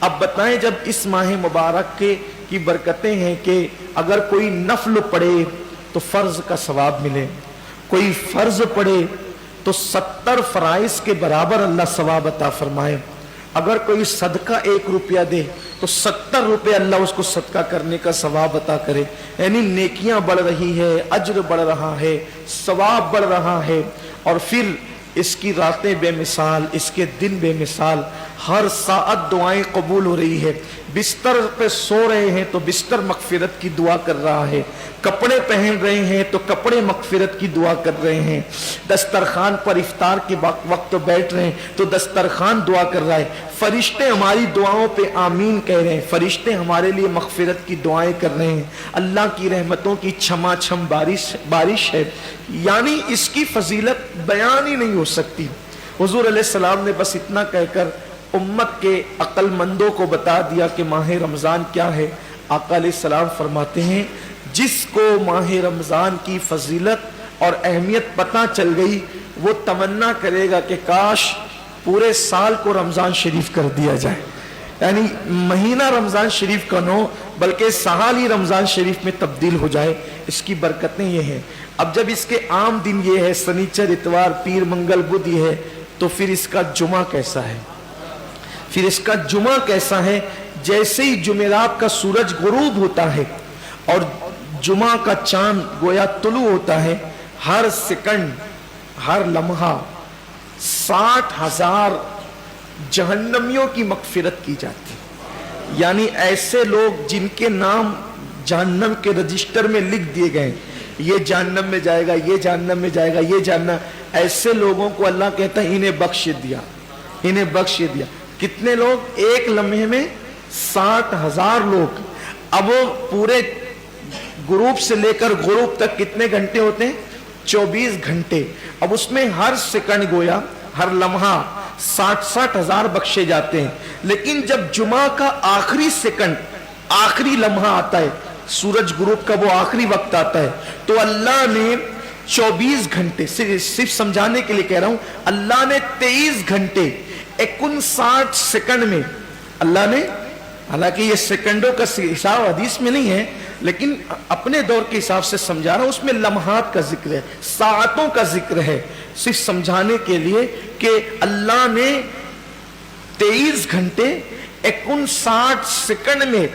اب بتائیں جب اس ماہ مبارک کی برکتیں ہیں کہ اگر کوئی نفل پڑھے تو فرض کا ثواب ملے، کوئی فرض پڑھے تو 70 فرائض کے برابر اللہ ثواب عطا فرمائے، اگر کوئی صدقہ 1 روپیہ دے تو 70 روپے اللہ اس کو صدقہ کرنے کا ثواب عطا کرے، یعنی نیکیاں بڑھ رہی ہے، اجر بڑھ رہا ہے، ثواب بڑھ رہا ہے۔ اور پھر اس کی راتیں بے مثال، اس کے دن بے مثال، ہر ساعت دعائیں قبول ہو رہی ہے، بستر پہ سو رہے ہیں تو بستر مغفرت کی دعا کر رہا ہے، کپڑے پہن رہے ہیں تو کپڑے مغفرت کی دعا کر رہے ہیں، دسترخوان پر افطار کے وقت بیٹھ رہے ہیں تو دسترخوان دعا کر رہا ہے، فرشتے ہماری دعاؤں پہ آمین کہہ رہے ہیں، فرشتے ہمارے لیے مغفرت کی دعائیں کر رہے ہیں، اللہ کی رحمتوں کی چھما چھم بارش ہے، یعنی اس کی فضیلت بیان ہی نہیں ہو سکتی۔ حضور علیہ السلام نے بس اتنا کہہ کر امت کے عقل مندوں کو بتا دیا کہ ماہ رمضان کیا ہے۔ آقا علیہ السلام فرماتے ہیں جس کو ماہ رمضان کی فضیلت اور اہمیت پتہ چل گئی وہ تمنا کرے گا کہ کاش پورے سال کو رمضان شریف کر دیا جائے، یعنی مہینہ رمضان شریف کا نہ ہو بلکہ سال ہی رمضان شریف میں تبدیل ہو جائے۔ اس کی برکتیں یہ ہیں۔ اب جب اس کے عام دن یہ ہے، سنیچر اتوار پیر منگل بدھ یہ ہے، تو پھر اس کا جمعہ کیسا ہے؟ پھر اس کا جمعہ کیسا ہے؟ جیسے ہی جمعرات کا سورج غروب ہوتا ہے اور جمعہ کا چاند گویا طلوع ہوتا ہے، ہر سیکنڈ ہر لمحہ 60,000 جہنمیوں کی مغفرت کی جاتی ہے، یعنی ایسے لوگ جن کے نام جہنم کے رجسٹر میں لکھ دیے گئے، یہ جہنم میں جائے گا، یہ جہنم میں جائے گا، یہ جہنم، ایسے لوگوں کو اللہ کہتا ہے انہیں بخش دیا، انہیں بخش دیا۔ کتنے لوگ؟ ایک لمحے میں 60,000 لوگ۔ اب وہ پورے غروب سے لے کر غروب تک کتنے گھنٹے ہوتے ہیں؟ 24 گھنٹے۔ اب اس میں ہر سیکنڈ گویا ہر لمحہ 60,000 بخشے جاتے ہیں، لیکن جب جمعہ کا آخری سیکنڈ آخری لمحہ آتا ہے، سورج غروب کا وہ آخری وقت آتا ہے، تو اللہ نے 24 گھنٹے، صرف سمجھانے کے لیے کہہ رہا ہوں، اللہ نے 23 گھنٹے 59 سیکنڈ میں اللہ نے، حالانکہ یہ سیکنڈوں کا حساب حدیث میں نہیں ہے لیکن اپنے دور کے حساب سے سمجھا رہا ہوں، اس میں لمحات کا ذکر ہے، ساعتوں کا ذکر ہے، صرف سمجھانے کے لیے کہ اللہ نے 23 گھنٹے 59 سیکنڈ میں،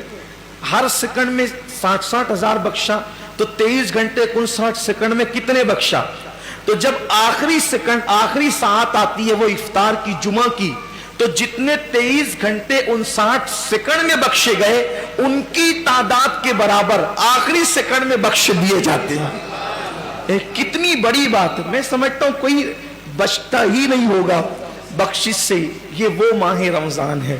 ہر سیکنڈ میں 60,000 بخشا، تو 23 گھنٹے 59 سیکنڈ میں کتنے بخشا؟ تو جب آخری سیکنڈ آخری ساعت آتی ہے وہ افطار کی جمعہ کی، تو جتنے 23 گھنٹے 59 سیکنڈ میں بخشے گئے ان کی تعداد کے برابر آخری سیکنڈ میں بخش دیے جاتے ہیں۔ کتنی بڑی بات! میں سمجھتا ہوں کوئی بچتا ہی نہیں ہوگا بخشش سے۔ یہ وہ ماہ رمضان ہے،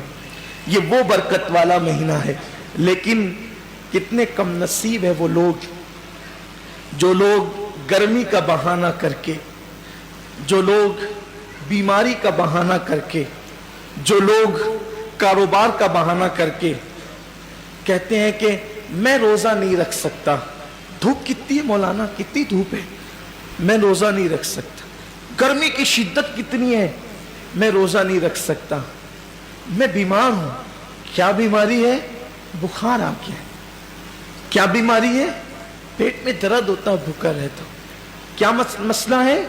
یہ وہ برکت والا مہینہ ہے، لیکن کتنے کم نصیب ہے وہ لوگ جو لوگ گرمی کا بہانہ کر کے، جو لوگ بیماری کا بہانہ کر کے، جو لوگ کاروبار کا بہانہ کر کے کہتے ہیں کہ میں روزہ نہیں رکھ سکتا، دھوپ کتنی ہے مولانا، کتنی دھوپ ہے، میں روزہ نہیں رکھ سکتا، گرمی کی شدت کتنی ہے، میں روزہ نہیں رکھ سکتا، میں بیمار ہوں۔ کیا بیماری ہے؟ بخار آ گیا۔ کیا بیماری ہے؟ پیٹ میں درد ہوتا ہے بھوکا رہتا ہوں۔ کیا مسئلہ ہے؟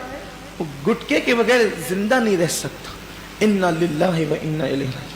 وہ گٹکے کے بغیر زندہ نہیں رہ سکتا۔ انا للہ و انا الیہ راجعون۔